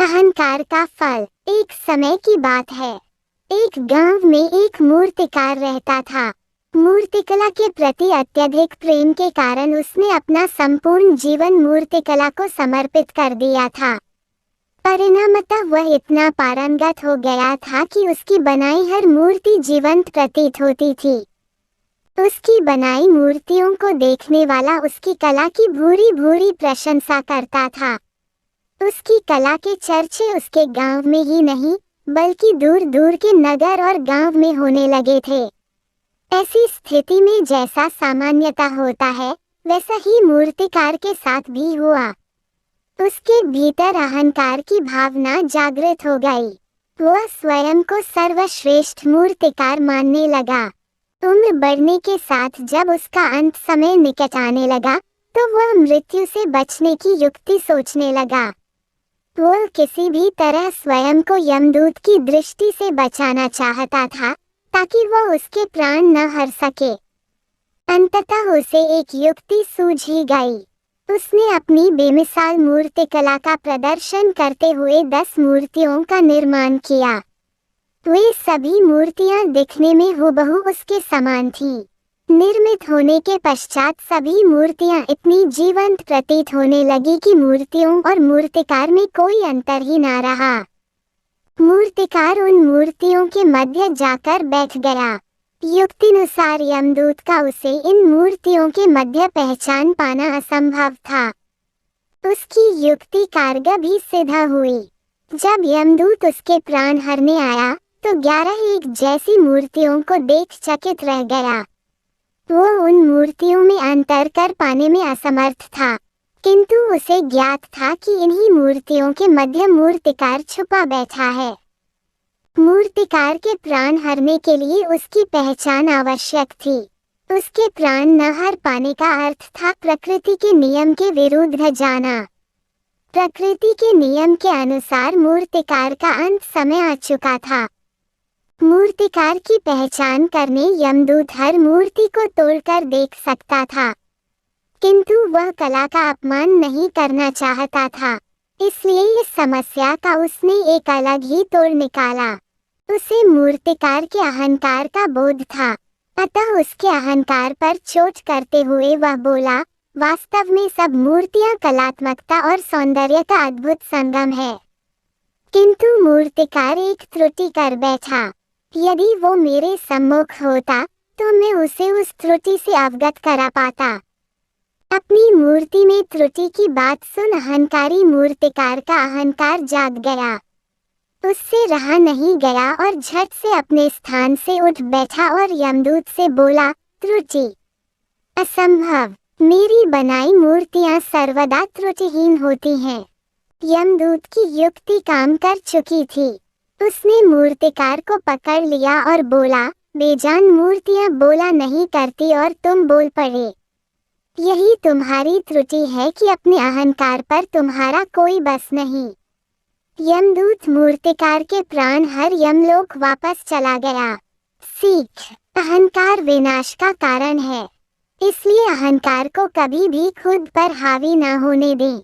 अहंकार का फल। एक समय की बात है। एक गांव में एक मूर्तिकार रहता था। मूर्तिकला के प्रति अत्यधिक प्रेम के कारण उसने अपना संपूर्ण जीवन मूर्तिकला को समर्पित कर दिया था। परिणामतः वह इतना पारंगत हो गया था कि उसकी बनाई हर मूर्ति जीवंत प्रतीत होती थी। उसकी बनाई मूर्तियों को देखने वाला उसकी कला की भूरी भूरी प्रशंसा करता था। उसकी कला के चर्चे उसके गांव में ही नहीं बल्कि दूर दूर के नगर और गांव में होने लगे थे। ऐसी स्थिति में जैसा सामान्यता होता है वैसा ही मूर्तिकार के साथ भी हुआ। उसके भीतर अहंकार की भावना जागृत हो गई। वह स्वयं को सर्वश्रेष्ठ मूर्तिकार मानने लगा। उम्र बढ़ने के साथ जब उसका अंत समय निकट आने लगा तो वह मृत्यु से बचने की युक्ति सोचने लगा। वह किसी भी तरह स्वयं को यमदूत की दृष्टि से बचाना चाहता था ताकि वह उसके प्राण न हर सके। अंततः उसे एक युक्ति सूझ ही गई। उसने अपनी बेमिसाल मूर्तिकला का प्रदर्शन करते हुए 10 मूर्तियों का निर्माण किया। वे सभी मूर्तियां दिखने में हूबहू उसके समान थीं। निर्मित होने के पश्चात सभी मूर्तियां इतनी जीवंत प्रतीत होने लगी कि मूर्तियों और मूर्तिकार में कोई अंतर ही ना रहा। मूर्तिकार उन मूर्तियों के मध्य जाकर बैठ गया। युक्तिनुसार यमदूत का उसे इन मूर्तियों के मध्य पहचान पाना असंभव था। उसकी युक्ति कारगर भी सिद्ध हुई। जब यमदूत उसके प्राण हरने आया तो 11 एक जैसी मूर्तियों को देख चकित रह गया। वो उन मूर्तियों में अंतर कर पाने में असमर्थ था, किंतु उसे ज्ञात था कि इन्हीं मूर्तियों के मध्य मूर्तिकार छुपा बैठा है। मूर्तिकार के प्राण हरने के लिए उसकी पहचान आवश्यक थी। उसके प्राण न हर पाने का अर्थ था प्रकृति के नियम के विरुद्ध जाना। प्रकृति के नियम के अनुसार मूर्तिकार का अंत समय आ चुका था। मूर्तिकार की पहचान करने यमदूत हर मूर्ति को तोड़कर देख सकता था, किंतु वह कला का अपमान नहीं करना चाहता था। इसलिए इस समस्या का उसने एक अलग ही तोड़ निकाला। उसे मूर्तिकार के अहंकार का बोध था, अतः उसके अहंकार पर चोट करते हुए वह बोला, वास्तव में सब मूर्तियां कलात्मकता और सौंदर्य का अद्भुत संगम है। किंतु मूर्तिकार एक त्रुटि कर बैठा। यदि वो मेरे सम्मुख होता तो मैं उसे उस त्रुटि से अवगत करा पाता। अपनी मूर्ति में त्रुटि की बात सुन अहंकारी मूर्तिकार का अहंकार जाग गया। उससे रहा नहीं गया और झट से अपने स्थान से उठ बैठा और यमदूत से बोला, त्रुटि असंभव। मेरी बनाई मूर्तियां सर्वदा त्रुटिहीन होती हैं। यमदूत की युक्ति काम कर चुकी थी। उसने मूर्तिकार को पकड़ लिया और बोला, बेजान मूर्तियां बोला नहीं करती और तुम बोल पड़े। यही तुम्हारी त्रुटि है कि अपने अहंकार पर तुम्हारा कोई बस नहीं। यमदूत मूर्तिकार के प्राण हर यमलोक वापस चला गया। सीख, अहंकार विनाश का कारण है, इसलिए अहंकार को कभी भी खुद पर हावी न होने दें।